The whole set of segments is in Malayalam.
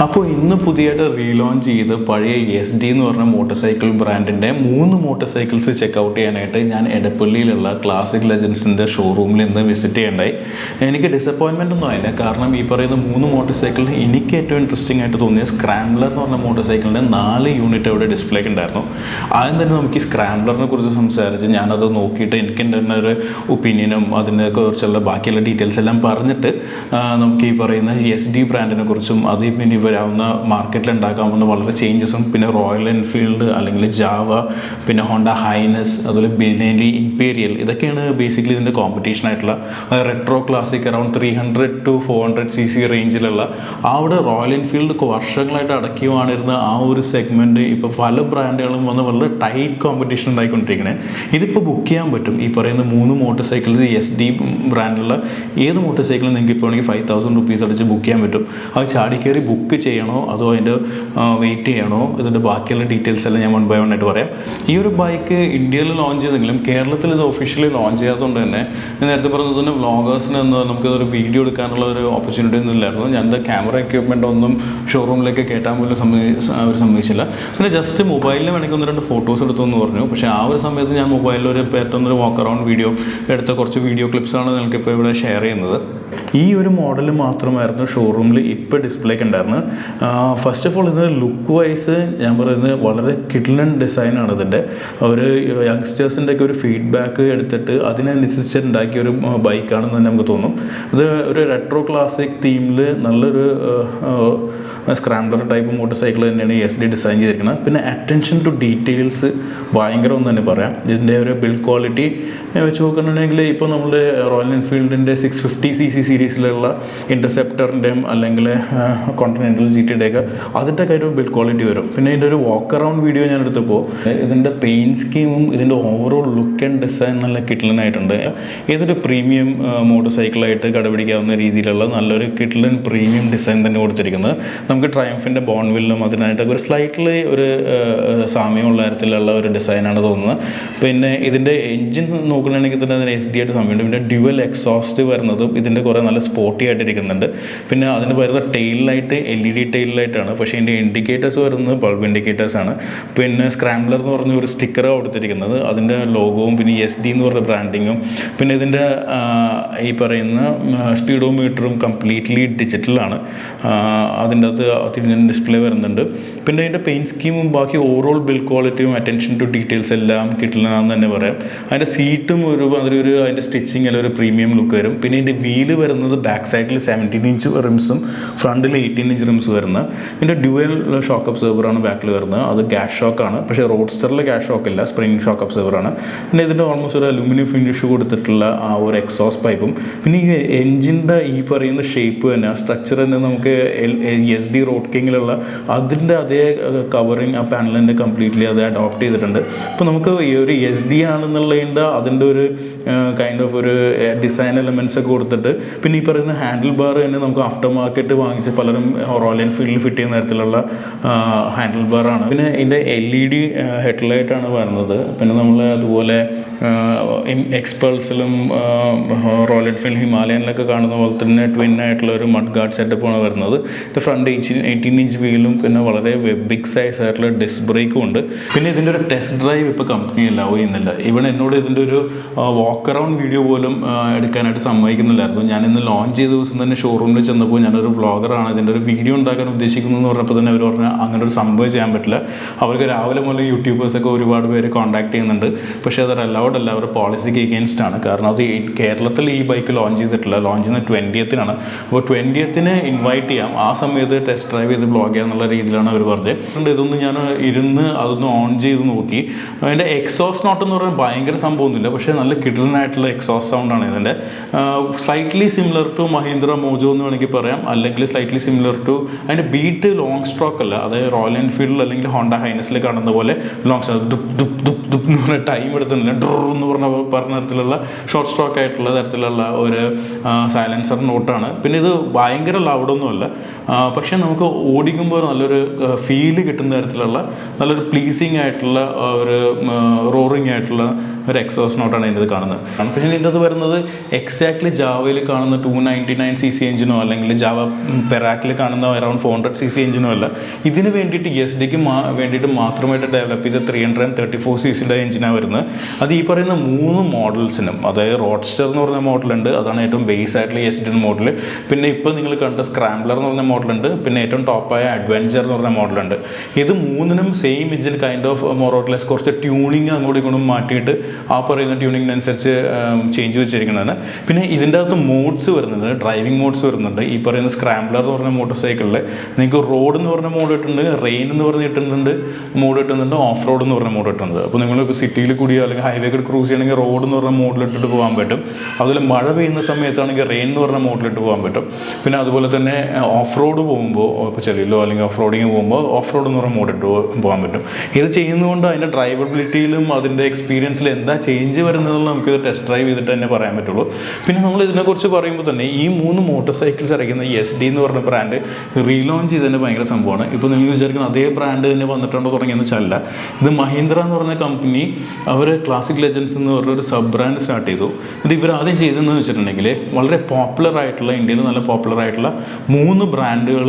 അപ്പോൾ ഇന്ന് പുതിയതായിട്ട് റീലോഞ്ച് ചെയ്ത് പഴയ Yezdi എന്ന് പറഞ്ഞ മോട്ടോർ ബ്രാൻഡിൻ്റെ 3 മോട്ടോർ സൈക്കിൾസ് ചെക്കൗട്ട് ചെയ്യാനായിട്ട് ഞാൻ എടപ്പള്ളിയിലുള്ള ക്ലാസിക് ലെജൻസിൻ്റെ ഷോറൂമിൽ ഇന്ന് വിസിറ്റ് ചെയ്യണ്ടായി. എനിക്ക് ഡിസപ്പോയിൻമെൻ്റ് ഒന്നും ആയില്ല. കാരണം ഈ പറയുന്ന 3 മോട്ടോർ സൈക്കിളിൽ എനിക്ക് ഏറ്റവും ഇൻട്രസ്റ്റിംഗ് ആയിട്ട് തോന്നിയ സ്ക്രാംബ്ലർ എന്ന് പറഞ്ഞ മോട്ടോർ സൈക്കിളിൻ്റെ 4 യൂണിറ്റ് അവിടെ ഡിസ്പ്ലേക്ക് ഉണ്ടായിരുന്നു. ആദ്യം തന്നെ നമുക്ക് ഈ സ്ക്രാംബ്ലറിനെ കുറിച്ച് സംസാരിച്ച് ഞാനത് നോക്കിയിട്ട് എനിക്ക് തന്നെ ഒരു ഒപ്പീനിയനും അതിനെ കുറിച്ചുള്ള ബാക്കിയുള്ള ഡീറ്റെയിൽസ് എല്ലാം പറഞ്ഞിട്ട് നമുക്ക് ഈ പറയുന്ന Yezdi ബ്രാൻഡിനെ കുറിച്ചും അത് പിന്നെ വരാവുന്ന മാർക്കറ്റിൽ ഉണ്ടാക്കാവുന്ന വളരെ ചേഞ്ചസും പിന്നെ റോയൽ എൻഫീൽഡ് അല്ലെങ്കിൽ ജാവ പിന്നെ ഹോണ്ട ഹൈനസ് അതുപോലെ ബെനേലി ഇംപീരിയൽ ഇതൊക്കെയാണ് ബേസിക്കലി ഇതിൻ്റെ കോമ്പറ്റീഷൻ ആയിട്ടുള്ള retro classic around 300 to 400 cc റേഞ്ചിലുള്ള അവിടെ റോയൽ എൻഫീൽഡ് വർഷങ്ങളായിട്ട് അടക്കിയുമാണിരുന്ന ആ ഒരു സെഗ്മെൻറ്റ് ഇപ്പോൾ പല ബ്രാൻഡുകളും വന്ന് വളരെ ടൈറ്റ് കോമ്പറ്റീഷൻ ഉണ്ടായിക്കൊണ്ടിരിക്കുന്നത്. ഇതിപ്പോൾ ബുക്ക് ചെയ്യാൻ പറ്റും. ഈ പറയുന്ന 3 മോട്ടോർ സൈക്കിൾസ് Yezdi ബ്രാൻഡിലുള്ള ഏത് മോട്ടോർ സൈക്കിളും നിങ്ങൾക്ക് ഇപ്പോൾ ആണെങ്കിൽ 5,000 rupees അടിച്ച് ബുക്ക് ചെയ്യാൻ പറ്റും. അത് ചാടി കയറി ബുക്ക് ചെയ്യണോ അതോ അതിൻ്റെ വെയിറ്റ് ചെയ്യണോ ഇതിൻ്റെ ബാക്കിയുള്ള ഡീറ്റെയിൽസ് എല്ലാം ഞാൻ 1 by 1 ആയിട്ട് പറയാം. ഈ ഒരു ബൈക്ക് ഇന്ത്യയിൽ ലോഞ്ച് ചെയ്തെങ്കിലും കേരളത്തിൽ ഇത് ഒഫീഷ്യലി ലോഞ്ച് ചെയ്യാത്തതുകൊണ്ട് തന്നെ ഞാൻ നേരത്തെ പറഞ്ഞത് തന്നെ വ്ളോഗേഴ്സിന് നമുക്കിതൊരു വീഡിയോ എടുക്കാനുള്ള ഒരു ഓപ്പർച്യൂണിറ്റി ഒന്നും ഇല്ലായിരുന്നു. ഞാൻ ക്യാമറ എക്യുപ്മെൻ്റ് ഒന്നും ഷോറൂമിലേക്ക് കയറ്റാൻ പോലും അവർ സമ്മതിച്ചില്ല. പിന്നെ ജസ്റ്റ് മൊബൈലിൽ വേണമെങ്കിൽ 1-2 ഫോട്ടോസ് എടുത്തെന്ന് പറഞ്ഞു. പക്ഷേ ആ ഒരു സമയത്ത് ഞാൻ മൊബൈലിൽ ഒരു പെട്ടെന്നൊരു വാക്ക് അറൗണ്ട് വീഡിയോ എടുത്ത കുറച്ച് വീഡിയോ ക്ലിപ്സാണ് നിങ്ങൾക്കിപ്പോൾ ഇവിടെ ഷെയർ ചെയ്യുന്നത്. ഈ ഒരു മോഡൽ മാത്രമായിരുന്നു ഷോറൂമിൽ ഇപ്പോൾ ഡിസ്പ്ലേക്ക് ഉണ്ടായിരുന്നത്. ഫസ്റ്റ് ഓഫ് ഓൾ ഇതിൻ്റെ ലുക്ക് വൈസ് ഞാൻ പറയുന്നത് വളരെ കിഡ്ലൻ ഡിസൈനാണ് ഇതിൻ്റെ. ഒരു യങ്സ്റ്റേഴ്സിൻ്റെ ഒക്കെ ഒരു ഫീഡ്ബാക്ക് എടുത്തിട്ട് അതിനനുസരിച്ച് ഉണ്ടാക്കിയ ഒരു ബൈക്കാണെന്ന് തന്നെ നമുക്ക് തോന്നും. ഇത് ഒരു റെട്രോ ക്ലാസിക് തീമിൽ നല്ലൊരു സ്ക്രാംബ്ലർ ടൈപ്പ് മോട്ടോർ സൈക്കിൾ തന്നെയാണ് Yezdi ഡിസൈൻ ചെയ്തിരിക്കുന്നത്. പിന്നെ അറ്റൻഷൻ ടു ഡീറ്റെയിൽസ് ഭയങ്കരം എന്ന് തന്നെ പറയാം. ഇതിൻ്റെ ഒരു ബിൽഡ് ക്വാളിറ്റി വെച്ച് നോക്കുന്നുണ്ടെങ്കിൽ ഇപ്പോൾ നമ്മുടെ റോയൽ എൻഫീൽഡിൻ്റെ 650 cc സീരീസിലുള്ള ഇൻ്റർസെപ്റ്ററിൻ്റെയും അല്ലെങ്കിൽ കോണ്ടിനെൻ്റൽ GT-യുടെയൊക്കെ അതിൻ്റെ കാര്യം ബിൽഡ് ക്വാളിറ്റി വരും. പിന്നെ ഇതിൻ്റെ ഒരു വാക്ക് അറൗണ്ട് വീഡിയോ ഞാൻ എടുത്തപ്പോൾ ഇതിൻ്റെ പെയിൻറ്റ് സ്കീമും ഇതിൻ്റെ ഓവറോൾ ലുക്ക് ആൻഡ് ഡിസൈൻ നല്ല കിഡ്ലനായിട്ടുണ്ട്. ഇതൊരു പ്രീമിയം മോട്ടോർ സൈക്കിളായിട്ട് കടപിടിക്കാവുന്ന രീതിയിലുള്ള നല്ലൊരു കിഡ്ലൻ പ്രീമിയം ഡിസൈൻ തന്നെ കൊടുത്തിരിക്കുന്നത്. നമുക്ക് ട്രയംഫിൻ്റെ ബോൺവില്ലും അതിനായിട്ടൊക്കെ ഒരു സ്ലൈറ്റ്ലി ഒരു സാമ്യമുള്ള തരത്തിലുള്ള ഒരു ഡിസൈനാണ് തോന്നുന്നത്. പിന്നെ ഇതിൻ്റെ എൻജിൻ നോക്കുകയാണെങ്കിൽ തന്നെ അതിന് Yezdi ആയിട്ട് സാമ്യമുണ്ട്. പിന്നെ ഡ്യുവൽ എക്സോസ്റ്റ് വരുന്നതും ഇതിൻ്റെ കുറേ നല്ല സ്പോർട്ടി ആയിട്ടിരിക്കുന്നുണ്ട്. പിന്നെ അതിന് വരുന്ന ടെയിൽ ലൈറ്റ് LED ടെയിൽ ലൈറ്റാണ്. പക്ഷേ ഇതിൻ്റെ ഇൻഡിക്കേറ്റേഴ്സ് വരുന്നത് ബൾബ് ഇൻഡിക്കേറ്റേഴ്സാണ്. പിന്നെ സ്ക്രാംബ്ലർ എന്ന് പറഞ്ഞ ഒരു സ്റ്റിക്കർ കൊടുത്തിരിക്കുന്നത് അതിൻ്റെ ലോഗോവും പിന്നെ Yezdi എന്ന് പറഞ്ഞ ബ്രാൻഡിങ്ങും പിന്നെ ഇതിൻ്റെ ഈ പറയുന്ന സ്പീഡോമീറ്ററും കംപ്ലീറ്റ്ലി ഡിജിറ്റലാണ്. അതിൻ്റെ അകത്ത് ഡിസ്പ്ലേ വരുന്നുണ്ട്. പിന്നെ അതിൻ്റെ പെയിൻറ്റ് സ്കീമും ബാക്കി ഓവറോൾ ബിൽഡ് ക്വാളിറ്റിയും അറ്റൻഷൻ ടു ഡീറ്റെയിൽസ് എല്ലാം കിട്ടില്ലെന്ന് തന്നെ പറയാം. അതിൻ്റെ സീറ്റും അതിലൊരു അതിൻ്റെ സ്റ്റിച്ചിങ് എല്ലാം ഒരു പ്രീമിയം ലുക്ക് വരും. പിന്നെ ഇതിൻ്റെ വീല് വരുന്നത് ബാക്ക് സൈഡിൽ 17 inch റിംസും ഫ്രണ്ടിൽ 18 inch റിംസ് വരുന്നത്. ഇതിൻ്റെ ഡ്യുവൽ ഷോക്ക് അബ്സോർബറാണ് ബാക്കിൽ വരുന്നത്. അത് ഗ്യാസ് ഷോക്കാണ്. പക്ഷേ റോഡ്സ്റ്ററിൽ ഗ്യാസ് ഷോക്ക് ഇല്ല, സ്പ്രിംഗ് ഷോക്ക് അബ്സോർബറാണ്. പിന്നെ ഇതിൻ്റെ ഓൾമോസ്റ്റ് ഒരു അലുമിനിയം ഫിനിഷ് കൊടുത്തിട്ടുള്ള ആ ഒരു എക്സോസ്റ്റ് പൈപ്പും പിന്നെ ഈ എൻജിൻ്റെ ഈ പറയുന്ന ഷേപ്പ് തന്നെ ആ സ്ട്രക്ചർ തന്നെ നമുക്ക് Yezdi റോഡ് കിങ്ങിലുള്ള അതിൻ്റെ അതേ കവറിങ് ആ പാനലിൻ്റെ കംപ്ലീറ്റ്ലി അത് അഡോപ്റ്റ് ചെയ്തിട്ടുണ്ട്. ഇപ്പോൾ നമുക്ക് ഈ ഒരു Yezdi ആണെന്നുള്ളതിൻ്റെ അതിൻ്റെ ഒരു കൈൻഡ് ഓഫ് ഒരു ഡിസൈൻ എലമെൻറ്റ്സ് ഒക്കെ കൊടുത്തിട്ട് പിന്നെ ഈ പറയുന്ന ഹാൻഡിൽ ബാർ തന്നെ നമുക്ക് ആഫ്റ്റർ മാർക്കറ്റ് വാങ്ങിച്ച് പലരും റോയൽ എൻഫീൽഡിൽ ഫിറ്റ് ചെയ്യുന്ന തരത്തിലുള്ള ഹാൻഡിൽ ബാറാണ്. പിന്നെ ഇതിൻ്റെ LED ഹെഡ്ലൈറ്റാണ് വരുന്നത്. പിന്നെ നമ്മൾ അതുപോലെ എക്സ്പൾസിലും റോയൽ എൻഫീൽഡ് ഹിമാലയനിലൊക്കെ കാണുന്ന പോലെ തന്നെ ട്വിൻ ആയിട്ടുള്ള ഒരു മഡ് ഗാർഡ് സെറ്റപ്പാണ് വരുന്നത്. ഇത് ഫ്രണ്ട് 18 inch വീലും പിന്നെ വളരെ ബിഗ് സൈസ് ആയിട്ടുള്ള ഡിസ്ക് ബ്രേക്കും ഉണ്ട്. പിന്നെ ഇതിൻ്റെ ഒരു ടെസ്റ്റ് ഡ്രൈവ് ഇപ്പോൾ കമ്പനി അലൗ ചെയ്യുന്നില്ല. ഇവിടെ എന്നോട് ഇതിൻ്റെ ഒരു വാക്ക് അറൗണ്ട് വീഡിയോ പോലും എടുക്കാനായിട്ട് സമ്മതിക്കുന്നില്ലായിരുന്നു. ഞാനിന്ന് ലോഞ്ച് ചെയ്ത ദിവസം തന്നെ ഷോറൂമിൽ ചെന്നപ്പോൾ ഞാനൊരു വ്ളോഗറാണ് ഇതിൻ്റെ ഒരു വീഡിയോ ഉണ്ടാക്കാൻ ഉദ്ദേശിക്കുന്നു എന്ന് പറഞ്ഞപ്പോൾ തന്നെ അവർ പറഞ്ഞാൽ അങ്ങനെ ഒരു സംഭവം ചെയ്യാൻ പറ്റില്ല. അവർക്ക് രാവിലെ മുതൽ യൂട്യൂബേഴ്സൊക്കെ ഒരുപാട് പേര് കോൺടാക്ട് ചെയ്യുന്നുണ്ട്. പക്ഷേ അത് അലൗഡ് അല്ല, അവരുടെ പോളിസിക്ക് എഗെയിൻസ്റ്റ് ആണ്. കാരണം അത് കേരളത്തിൽ ഈ ബൈക്ക് ലോഞ്ച് ചെയ്തിട്ടില്ല. ലോഞ്ച് ചെയ്യുന്നത് 20th അപ്പോൾ 20th ഇൻവൈറ്റ് ചെയ്യാം. ആ സമയത്ത് ടെസ്റ്റ് ഡ്രൈവ് ചെയ്ത് ബ്ലോഗ് ചെയ്യാന്നുള്ള രീതിയിലാണ് അവർ പറഞ്ഞത്. ഇതൊന്ന് ഞാൻ ഇരുന്ന് അതൊന്ന് ഓൺ ചെയ്ത് നോക്കി. അതിൻ്റെ എക്സോസ്റ്റ് നോട്ട് എന്ന് പറഞ്ഞാൽ ഭയങ്കര സംഭവമൊന്നുമില്ല, പക്ഷേ നല്ല കിഡ്ലനായിട്ടുള്ള എക്സോസ്റ്റ് സൗണ്ടാണ് ഇതിൻ്റെ. Slightly similar to Mahindra Mojo എന്ന് വേണമെങ്കിൽ പറയാം, അല്ലെങ്കിൽ സ്ലൈറ്റ്ലി സിമിലർ ടു അതിൻ്റെ ബീറ്റ് ലോങ് സ്ട്രോക്ക് അല്ല, അതായത് റോയൽ എൻഫീൽഡിൽ അല്ലെങ്കിൽ ഹോണ്ട ഹൈനസിൽ കാണുന്ന പോലെ ലോങ് സ്ട്രോക്ക് ദുപ് ദുപ് ദുപ് ദുപ് എന്ന് പറഞ്ഞ ടൈം എടുത്തില്ല, ഡ്രോ എന്ന് പറഞ്ഞ തരത്തിലുള്ള ഷോർട്ട് സ്ട്രോക്ക് ആയിട്ടുള്ള തരത്തിലുള്ള ഒരു സൈലൻസർ നോട്ടാണ്. പിന്നെ ഇത് ഭയങ്കര ലൗഡൊന്നുമല്ല, പക്ഷേ നമുക്ക് ഓടിക്കുമ്പോൾ നല്ലൊരു ഫീല് കിട്ടുന്ന തരത്തിലുള്ള നല്ലൊരു പ്ലീസിങ് ആയിട്ടുള്ള ഒരു റോറിങ് ആയിട്ടുള്ള ഒരു എക്സോസ്റ്റ് നോട്ടാണ് ഇതിൻ്റെ കാണുന്നത്. പക്ഷേ ഇതിൻ്റെ അത് വരുന്നത് എക്സാക്ട്ലി ജാവയിൽ കാണുന്ന 299cc എഞ്ചിനോ അല്ലെങ്കിൽ ജാവ പെറാക്കിൽ കാണുന്ന അറൗണ്ട് 400cc എഞ്ചിനും അല്ല. ഇതിന് വേണ്ടിയിട്ട് യെസ്ഡിക്ക് വേണ്ടിയിട്ട് മാത്രമായിട്ട് ഡെവലപ്പ് ചെയ്ത 334cc എഞ്ചിനാണ് വരുന്നത്. അത് ഈ പറയുന്ന 3 മോഡൽസിനും, അതായത് റോഡ്സ്റ്റർ എന്ന് പറഞ്ഞ മോഡലുണ്ട്, അതാണ് ഏറ്റവും ബേസ് ആയിട്ടുള്ള യെസ്ഡി മോഡൽ. പിന്നെ ഇപ്പോൾ നിങ്ങൾ കണ്ട സ്ക്രാംബ്ലർ എന്ന് പറഞ്ഞ മോഡലുണ്ട്. പിന്നെ ഏറ്റവും ടോപ്പായ അഡ്വഞ്ചർ എന്ന് പറഞ്ഞ മോഡലുണ്ട്. ഇത് 3നും സെയിം എഞ്ചിൻ കൈൻഡ് ഓഫ് മോറോട്ട്ലെസ് കുറച്ച് ട്യൂണിങ് അങ്ങോട്ടും ഇങ്ങോട്ടും മാറ്റിയിട്ട് ആ പറയുന്ന ട്യൂണിങ്ങിനനുസരിച്ച് ചേഞ്ച് വെച്ചിരിക്കുന്നതാണ്. പിന്നെ ഇതിൻ്റെ അകത്ത് മോഡ്സ് വരുന്നുണ്ട്, ഡ്രൈവിംഗ് മോഡ്സ് വരുന്നുണ്ട്. ഈ പറയുന്ന സ്ക്രാംബ്ലർ എന്ന് പറഞ്ഞ മോട്ടോർ സൈക്കിളിൽ നിങ്ങൾക്ക് റോഡ് എന്ന് പറഞ്ഞ മോഡ് ഇട്ടുണ്ട്, റെയിൻ എന്ന് പറഞ്ഞ് ഇട്ടുന്നുണ്ട് മോഡ് ഇട്ടുന്നുണ്ട്, ഓഫ് റോഡ് എന്ന് പറഞ്ഞ മോഡ് ഇട്ടുണ്ട്. അപ്പോൾ നിങ്ങൾ ഇപ്പോൾ സിറ്റിയിൽ കൂടിയോ അല്ലെങ്കിൽ ഹൈവേ കൂടി ക്രൂസ് ചെയ്യണമെങ്കിൽ റോഡ് എന്ന് പറഞ്ഞ മോഡിലിട്ടിട്ട് പോകാൻ പറ്റും. അതുപോലെ മഴ പെയ്യുന്ന സമയത്താണെങ്കിൽ റെയിൻ എന്ന് പറഞ്ഞ മോഡിലിട്ട് പോകാൻ പറ്റും. പിന്നെ അതുപോലെ തന്നെ ഓഫ് റോഡ് പോകുമ്പോൾ ഇപ്പോൾ ചെളിയിലോ അല്ലെങ്കിൽ ഓഫ് റോഡിങ് പോകുമ്പോൾ ഓഫ് റോഡ് എന്ന് പറഞ്ഞ മോഡിട്ട് പോകാൻ പറ്റും. ഇത് ചെയ്യുന്നതുകൊണ്ട് അതിൻ്റെ ഡ്രൈവബിലിറ്റിയിലും അതിൻ്റെ എക്സ്പീരിയൻസിൽ എന്താ ചേഞ്ച് വരുന്നതെന്ന് നമുക്കിത് ടെസ്റ്റ് ഡ്രൈവ് ചെയ്തിട്ട് തന്നെ പറയാൻ പറ്റുള്ളൂ. പിന്നെ നമ്മൾ ഇതിനെക്കുറിച്ച് പറയുമ്പോൾ തന്നെ ഈ 3 മോട്ടോർ സൈക്കിൾസ് ഇറക്കുന്ന യെസ്ഡി എന്ന് പറഞ്ഞ ബ്രാൻഡ് റീലോഞ്ച് ചെയ്തതിൻ്റെ ഭയങ്കര സംഭവമാണ്. ഇപ്പോൾ നിങ്ങൾ വിചാരിക്കുന്ന അതേ ബ്രാൻഡ് തന്നെ വന്നിട്ടുണ്ടോ തുടങ്ങിയെന്ന് വെച്ചാൽ, ഇത് മഹീന്ദ്ര എന്ന് പറഞ്ഞ കമ്പനി അവർ ക്ലാസിക് ലെജൻസ് എന്ന് പറഞ്ഞൊരു സബ് ബ്രാൻഡ് സ്റ്റാർട്ട് ചെയ്തു. എന്നിട്ട് ഇവർ ആദ്യം ചെയ്തതെന്ന് വെച്ചിട്ടുണ്ടെങ്കിൽ വളരെ പോപ്പുലർ ആയിട്ടുള്ള, ഇന്ത്യയിൽ നല്ല പോപ്പുലർ ആയിട്ടുള്ള 3 ബ്രാൻഡുകൾ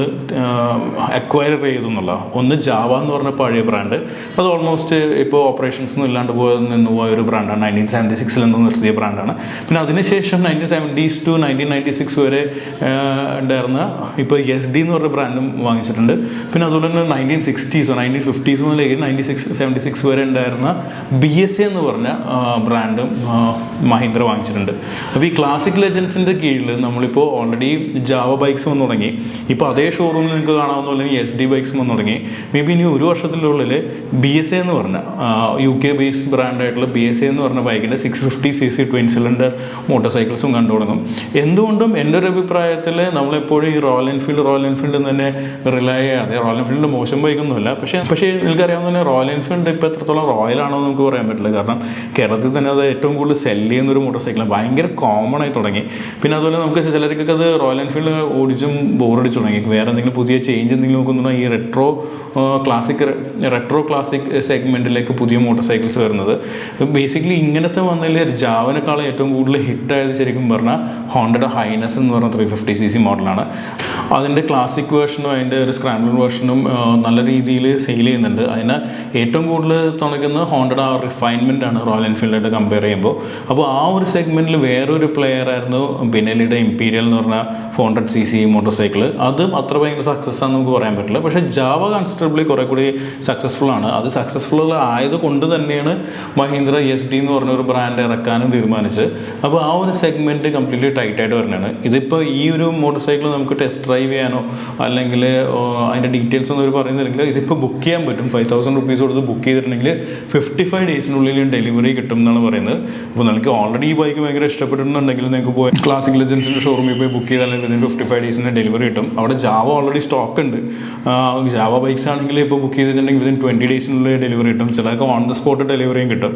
അക്വയർ ചെയ്തു എന്നുള്ള. ഒന്ന് ജാവ എന്ന് പറഞ്ഞ പഴയ ബ്രാൻഡ്, അത് ഓൾമോസ്റ്റ് ഇപ്പോൾ ഓപ്പറേഷൻസ് ഒന്നും ഇല്ലാണ്ട് നിന്ന് പോയ ഒരു ബ്രാൻഡാണ്. 1976 നിർത്തിയ ബ്രാൻഡാണ്. പിന്നെ അതിനുശേഷം 1970s to 1996 വരെ ഉണ്ടായിരുന്ന ഇപ്പോൾ യെസ്ഡി എന്ന് പറഞ്ഞ ബ്രാൻഡും വാങ്ങിച്ചിട്ടുണ്ട്. പിന്നെ അതുപോലെ തന്നെ 1960s 1950s മുതലേക്ക് 76 വരെ ഉണ്ടായിരുന്ന BSA എന്ന് പറഞ്ഞ ബ്രാൻഡും മഹീന്ദ്ര വാങ്ങിച്ചിട്ടുണ്ട്. അപ്പോൾ ഈ ക്ലാസിക് ലെജൻസിൻ്റെ കീഴിൽ നമ്മളിപ്പോൾ ഓൾറെഡി ജാവ ബൈക്സ് വന്നു തുടങ്ങി. ഇപ്പോൾ അതേ ഷോറൂമിൽ നിങ്ങൾക്ക് കാണാവുന്ന അല്ലെങ്കിൽ യെസ്ഡി ബൈക്സും വന്നു തുടങ്ങി. മേ ബി ഇനി ഒരു വർഷത്തിനുള്ളിൽ BSA എന്ന് പറഞ്ഞ UK ബേസ്ഡ് ബ്രാൻഡായിട്ടുള്ള BSA എന്ന് പറഞ്ഞ ബൈക്കിൻ്റെ 650cc ട്വിൻ സിലിണ്ടർ മോട്ടോർ സൈക്കിൾസും കണ്ടു തുടങ്ങും. എന്തുകൊണ്ടും എൻ്റെ ഒരു അഭിപ്രായത്തിൽ നമ്മളെപ്പോഴും ഈ റോയൽ എൻഫീൽഡ് തന്നെ റിലൈ ചെയ്യാതെ, റോയൽ എൻഫീൽഡ് മോശം ബൈക്കൊന്നുമില്ല, പക്ഷേ നിങ്ങൾക്കറിയാവുന്ന തന്നെ റോയൽ എൻഫീൽഡ് ഇപ്പോൾ എത്രത്തോളം റോയലാണോ എന്ന് നമുക്ക് പറയാൻ പറ്റില്ല. കാരണം കേരളത്തിൽ തന്നെ അത് ഏറ്റവും കൂടുതൽ സെല്ല് ചെയ്യുന്നൊരു മോട്ടോർ സൈക്കിളാണ്, ഭയങ്കര കോമൺ ആയി തുടങ്ങി. പിന്നെ അതുപോലെ നമുക്ക് ചിലർക്കൊക്കെ അത് റോയൽ എൻഫീൽഡ് ഓടിച്ചും ബോറടിച്ചു തുടങ്ങി. വേറെ എന്തെങ്കിലും പുതിയ ചേഞ്ച് എന്തെങ്കിലും നോക്കുന്നുണ്ടെങ്കിൽ ഈ റെട്രോ ക്ലാസിക് സെഗ്മെൻറ്റിലേക്ക് പുതിയ മോട്ടോർ സൈക്കിൾസ് വരുന്നത് ബേസിക്കലി ഇങ്ങനത്തെ വന്നതിൽ ജാവനേക്കാളും ഏറ്റവും കൂടുതൽ ഹിറ്റായത് ശരിക്കും പറഞ്ഞാൽ ഹോണ്ടയുടെ ഹൈനസ് എന്ന് പറഞ്ഞ 350cc മോഡലാണ്. അതിൻ്റെ ക്ലാസിക് വേർഷനും അതിൻ്റെ ഒരു സ്ക്രാംബ്ലർ വേർഷനും നല്ല രീതിയിൽ സെയിൽ ചെയ്യുന്നുണ്ട്. അതിന് ഏറ്റവും കൂടുതൽ തുണയ്ക്കുന്നത് ഹോണ്ടയുടെ ആ റിഫൈൻമെൻ്റ് ആണ് റോയൽ എൻഫീൽഡായിട്ട് കമ്പയർ ചെയ്യുമ്പോൾ. അപ്പോൾ ആ ഒരു സെഗ്മെൻറ്റിൽ വേറൊരു പ്ലെയർ ആയിരുന്നു ബെനലിയുടെ ഇമ്പീരിയൽ എന്ന് പറഞ്ഞ 400cc മോട്ടോർ സൈക്കിൾ. അതും അത്ര ഭയങ്കര സക്സസ് ആണെന്ന് നമുക്ക് പറയാൻ പറ്റില്ല. പക്ഷേ ജാവ കൺസിഡറബിളി കുറേ കൂടി സക്സസ്ഫുൾ ആണ്. അത് സക്സസ്ഫുൾ ആയതുകൊണ്ട് തന്നെയാണ് മഹീന്ദ്ര യെസ്ഡി എന്ന് പറഞ്ഞ ഒരു ബ്രാൻഡ് ഇറക്കാനും തീരുമാനിച്ചത്. അപ്പോൾ ആ ഒരു സെഗ്മെൻറ്റ് കംപ്ലീറ്റ്ലി ടൈറ്റായിട്ട് വരുന്നതാണ്. ഇതിപ്പോൾ ഈ ഒരു മോട്ടോർ സൈക്കിൾ നമുക്ക് ടെസ്റ്റ് ഡ്രൈവ് ചെയ്യാനോ അല്ലെങ്കിൽ അതിൻ്റെ ഡീറ്റെയിൽസ് ഒന്നും അവർ പറയുന്നില്ലെങ്കിൽ ഇതിപ്പോൾ ബുക്ക് ചെയ്യാൻ പറ്റും. 5000 rupees കൊടുത്ത് ബുക്ക് ചെയ്തിട്ടുണ്ടെങ്കിൽ 55 daysനുള്ളിൽ ഡെലിവറി കിട്ടും എന്നാണ് പറയുന്നത്. അപ്പോൾ നിങ്ങൾക്ക് ഓൾറെഡി ഈ ബൈക്ക് ഭയങ്കര ഇഷ്ടപ്പെടുന്നുണ്ടെങ്കിൽ നിങ്ങൾക്ക് പോയി ക്ലാസിക് ലെജൻസിൻ്റെ ഷോറൂമിൽ പോയി ബുക്ക് ചെയ്താൽ വിതിൻ 55 days ഡെലിവറി കിട്ടും. അവിടെ ജാവ ഓൾറെഡി സ്റ്റോക്ക് ഉണ്ട്. ജാവ ബൈക്സ് ആണെങ്കിൽ ഇപ്പോൾ ബുക്ക് ചെയ്തിട്ടുണ്ടെങ്കിൽ വിതിൻ 20 daysനുള്ളിൽ ഡെലിവറി കിട്ടും. ചിലർക്ക് ഓൺ ദ സ്പോട്ട് ഡെലിവറിയും കിട്ടും.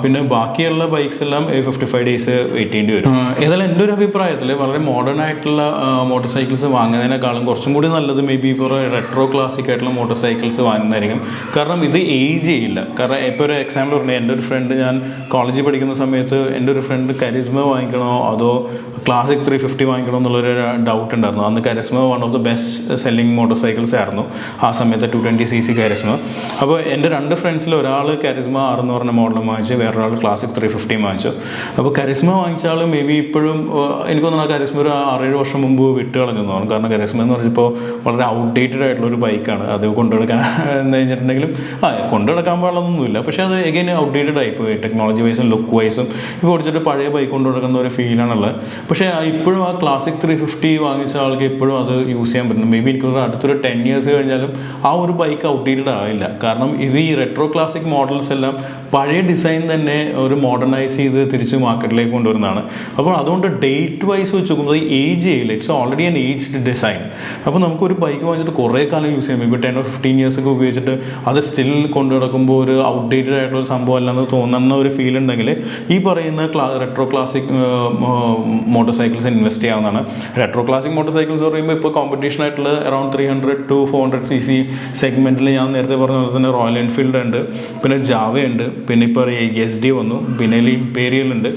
പിന്നെ ബാക്കിയുള്ള ബൈക്സ് എല്ലാം 55 days വെയിറ്റ് ചെയ്യേണ്ടി വരും. ഏതായാലും എൻ്റെ ഒരു അഭിപ്രായത്തിൽ വളരെ മോഡേൺ ആയിട്ടുള്ള മോട്ടോർ സൈക്കിൾസ് വാങ്ങുന്നതിനേക്കാളും കുറച്ചും കൂടി നല്ലത് മേ ബി ഇപ്പോൾ റെട്രോ ക്ലാസിക് ആയിട്ടുള്ള മോട്ടോർ സൈക്കിൾസ് വാങ്ങുന്നതായിരിക്കും. കാരണം ഇത് ഏജ് ചെയ്യില്ല. കാരണം ഇപ്പോൾ ഒരു എക്സാമ്പിൾ പറഞ്ഞാൽ എൻ്റെ ഒരു ഫ്രണ്ട്, ഞാൻ കോളേജിൽ പഠിക്കുന്ന സമയത്ത് എൻ്റെ ഒരു ഫ്രണ്ട് കരിസ്മ വാങ്ങിക്കണോ അതോ ക്ലാസിക് 350 വാങ്ങിക്കണോ എന്നുള്ളൊരു ഡൗട്ട് ഉണ്ടായിരുന്നു. അന്ന് charisma one of the best selling motor cycles ആയിരുന്നു ആ സമയത്ത്, 220cc കരിസ്മ. അപ്പോൾ എൻ്റെ 2 ഫ്രണ്ട്സിൽ ഒരാൾ കരിസ്മ 6 എന്ന് പറഞ്ഞ മോഡൽ വാങ്ങിച്ചു, വേറൊരാൾ ക്ലാസിക് 350 വാങ്ങിച്ചു. അപ്പോൾ കരിസ്മ വാങ്ങിച്ചാൽ മേ ബി ഇപ്പോഴും എനിക്ക് തോന്നുന്നു ആ കരിസ്മ ഒരു 6-7 വർഷം മുമ്പ് വിട്ട് കളഞ്ഞു തോന്നുന്നു. കാരണം കരിസ്മ എന്ന് പറഞ്ഞപ്പോൾ വളരെ ഔട്ട്ഡേറ്റഡ് ആയിട്ടുള്ളൊരു ബൈക്കാണ്. അത് കൊണ്ടുനടക്കാൻ എന്ന് കഴിഞ്ഞിട്ടുണ്ടെങ്കിലും കൊണ്ടുനടക്കാൻ പാടുള്ളതൊന്നുമില്ല. പക്ഷേ അത് എഗെയിൻ ഔട്ട്ഡേറ്റഡ് ആയിപ്പോയി ടെക്നോളജി വൈസും ലുക്ക് വൈസും. ഇപ്പോൾ ഓടിച്ചിട്ട് പഴയ ബൈക്ക് കൊണ്ടുനടക്കുന്ന ഒരു ഫീലാണുള്ളത്. പക്ഷേ ഇപ്പോഴും ആ ക്ലാസിക് 350 വാങ്ങിച്ച ആൾക്ക് ഇപ്പോഴും അത് യൂസ് ചെയ്യാൻ പറ്റുന്നു. മേ ബി എനിക്ക് അടുത്തൊരു 10 years കഴിഞ്ഞാലും ആ ഒരു ബൈക്ക് ഔട്ട്ഡേറ്റഡ് ആവില്ല. കാരണം ഇത് ഈ റെട്രോ ക്ലാസിക് മോഡൽസ് എല്ലാം പഴയ ഡിസൈൻ തന്നെ ഒരു മോഡേണൈസ് ചെയ്ത് തിരിച്ച് മാർക്കറ്റിലേക്ക് കൊണ്ടുവരുന്നതാണ്. അപ്പോൾ അതുകൊണ്ട് ഡേറ്റ് വൈസ് വെച്ച് നോക്കുമ്പോൾ ഏജ് ചെയ്യില്ല. It's already an aged design. അപ്പോൾ നമുക്കൊരു ബൈക്ക് വാങ്ങിച്ചിട്ട് കുറേ കാലം യൂസ് ചെയ്യാം. ഇപ്പോൾ 10 or 15 years ഒക്കെ ഉപയോഗിച്ചിട്ട് അത് സ്റ്റിൽ കൊണ്ടു നടക്കുമ്പോൾ ഒരു ഔട്ട്ഡേറ്റഡ് ആയിട്ടുള്ള ഒരു സംഭവം അല്ലെന്ന് തോന്നുന്ന ഒരു ഫീൽ ഉണ്ടെങ്കിൽ ഈ പറയുന്ന retro classic motor cycles invest ചെയ്യാവുന്നതാണ്. റെട്രോ ക്ലാസിക് മോട്ടോർ സൈക്കിൾസ് പറയുമ്പോൾ ഇപ്പോൾ കോമ്പറ്റീഷൻ ആയിട്ടുള്ള അറൗണ്ട് 300 to 400cc സെഗ്മെൻറ്റിൽ ഞാൻ നേരത്തെ പറഞ്ഞ പോലെ തന്നെ റോയൽ എൻഫീൽഡ് ഉണ്ട്, പിന്നെ ജാവ ഉണ്ട്, പിന്നെ ഇപ്പോൾ യെസ്ഡി വന്നു, ബിനലി ഇമ്പീരിയൽ ഉണ്ട്,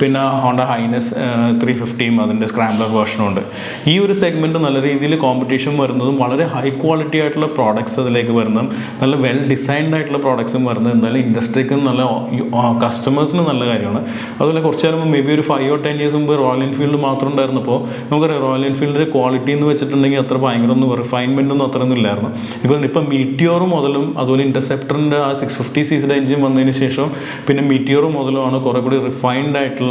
പിന്നെ ഹോണ്ട ഹൈനസ് 350 അതിൻ്റെ സ്ക്രാംബ്ലർ വേർഷനും ഉണ്ട്. ഈ ഒരു സെഗ്മെൻറ്റ് നല്ല രീതിയിൽ കോമ്പറ്റീഷൻ വരുന്നതും വളരെ ഹൈ ക്വാളിറ്റി ആയിട്ടുള്ള പ്രോഡക്ട്സ് അതിലേക്ക് വരുന്നതും നല്ല വെൽ ഡിസൈൻഡ് ആയിട്ടുള്ള പ്രോഡക്ട്സും വരുന്നത് എന്തായാലും ഇൻഡസ്ട്രിക്ക് നല്ല കസ്റ്റമേഴ്സിന് നല്ല കാര്യമാണ്. അതുപോലെ കുറച്ച് നേരം മേ ബി ഒരു 5 or 10 years മുമ്പ് റോയൽ എൻഫീൽഡ് മാത്രം ഉണ്ടായിരുന്നപ്പോൾ നമുക്കറിയാം റോയൽ എൻഫീൽഡിൻ്റെ ക്വാളിറ്റി എന്ന് വെച്ചിട്ടുണ്ടെങ്കിൽ അത്ര ഭയങ്കര ഒന്നും റിഫൈൻമെൻ്റ് ഒന്നും അത്രയൊന്നും ഇല്ലായിരുന്നു. ഇപ്പം മീറ്റിയോർ മുതലും അതുപോലെ ഇൻ്റർസെപ്റ്ററിൻ്റെ ആ 650cc എഞ്ചിൻ വന്നതിന് ശേഷം പിന്നെ മീറ്റിയോർ മുതലുമാണ് കുറേ കൂടി റിഫൈൻഡ് ആയിട്ടുള്ള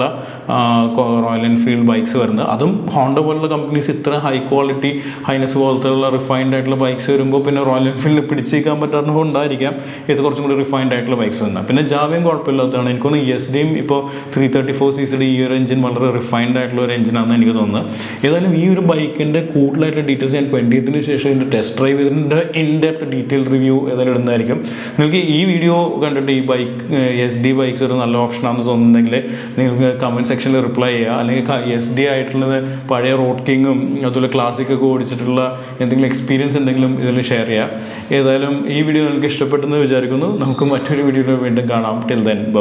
റോയൽ എൻഫീൽഡ് ബൈക്സ് വരുന്നത്. അതും ഹോണ്ട പോലുള്ള കമ്പനീസ് ഇത്ര ഹൈ ക്വാളിറ്റി ഹൈനസ് പോലത്തുള്ള റിഫൈൻഡ് ആയിട്ടുള്ള ബൈക്സ് വരുമ്പോൾ പിന്നെ റോയൽ എൻഫീൽഡിൽ പിടിച്ചേക്കാൻ പറ്റാത്തത് കൊണ്ടായിരിക്കാം ഇത് കുറച്ചും കൂടി റിഫൈൻഡ് ആയിട്ടുള്ള ബൈക്സ് വന്നത്. പിന്നെ ജാവയും കുഴപ്പമില്ലാത്തതാണ്. എനിക്കൊന്ന് യെസ്ഡിയും ഇപ്പോൾ 334cc ഈ ഒരു എഞ്ചിൻ വളരെ റിഫൈൻഡ് ആയിട്ടുള്ള ഒരു എഞ്ചിനാണെന്ന് എനിക്ക് തോന്നുന്നത്. ഏതായാലും ഈ ഒരു ബൈക്കിൻ്റെ കൂടുതലായിട്ടുള്ള ഡീറ്റെയിൽസ് ഞാൻ 20th ശേഷം ഇതിൻ്റെ ടെസ്റ്റ് ഡ്രൈവ് ഇതിൻ്റെ ഇൻഡെപ്ത് ഡീറ്റെയിൽ റിവ്യൂ ഏതായാലും ഇടുന്നതായിരിക്കും. നിങ്ങൾക്ക് ഈ വീഡിയോ കണ്ടിട്ട് ഈ ബൈക്ക് യെസ്ഡി ബൈക്സ് ഒരു നല്ല ഓപ്ഷനാണെന്ന് തോന്നുന്നുണ്ടെങ്കിൽ നിങ്ങൾക്ക് കമൻറ്റ് സെക്ഷനിൽ റിപ്ലൈ ചെയ്യുക. അല്ലെങ്കിൽ യെസ്ഡി ആയിട്ടുള്ളത് പഴയ റോഡ് കിങ്ങും അതുപോലെ ക്ലാസിക്കൊക്കെ ഓടിച്ചിട്ടുള്ള എന്തെങ്കിലും എക്സ്പീരിയൻസ് ഉണ്ടെങ്കിലും ഇതിൽ ഷെയർ ചെയ്യുക. ഏതായാലും ഈ വീഡിയോ നിങ്ങൾക്ക് ഇഷ്ടപ്പെട്ടെന്ന് വിചാരിക്കുന്നു. നമുക്ക് മറ്റൊരു വീഡിയോയിൽ വീണ്ടും കാണാം. Till then bye.